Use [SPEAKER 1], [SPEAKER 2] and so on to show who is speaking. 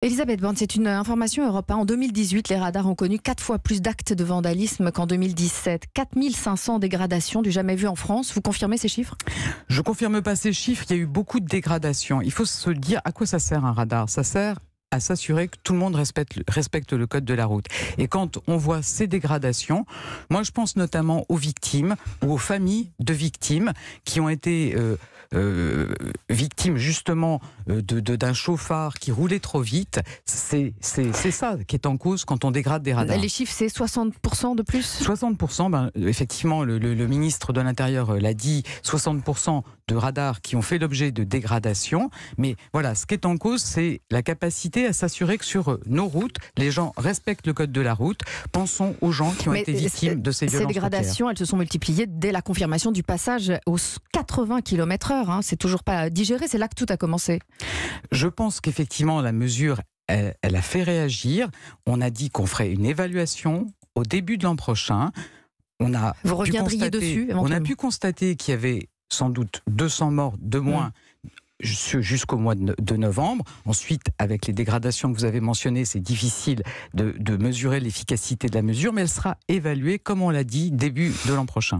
[SPEAKER 1] Elisabeth Borne, c'est une information Europe 1. En 2018, les radars ont connu 4 fois plus d'actes de vandalisme qu'en 2017. 4500 dégradations du jamais vu en France. Vous confirmez ces chiffres?
[SPEAKER 2] Je ne confirme pas ces chiffres. Il y a eu beaucoup de dégradations. Il faut se dire à quoi ça sert un radar. Ça sert à s'assurer que tout le monde respecte le code de la route. Et quand on voit ces dégradations, moi je pense notamment aux victimes ou aux familles de victimes qui ont été victimes justement d'un chauffard qui roulait trop vite. C'est ça qui est en cause quand on dégrade des radars.
[SPEAKER 1] Les chiffres, c'est 60% de plus?
[SPEAKER 2] 60%, effectivement, le ministre de l'Intérieur l'a dit, 60% de radars qui ont fait l'objet de dégradation. Mais voilà, ce qui est en cause, c'est la capacité à s'assurer que sur nos routes, les gens respectent le code de la route. Pensons aux gens qui ont été victimes de ces violences routières.
[SPEAKER 1] Ces dégradations, elles se sont multipliées dès la confirmation du passage aux 80 km/h. C'est toujours pas digéré, c'est là que tout a commencé.
[SPEAKER 2] Je pense qu'effectivement, la mesure, elle a fait réagir. On a dit qu'on ferait une évaluation au début de l'an prochain.
[SPEAKER 1] Vous reviendriez dessus?
[SPEAKER 2] On a pu constater qu'il y avait sans doute 200 morts de moins jusqu'au mois de novembre. Ensuite, avec les dégradations que vous avez mentionnées, c'est difficile de mesurer l'efficacité de la mesure, mais elle sera évaluée, comme on l'a dit, début de l'an prochain.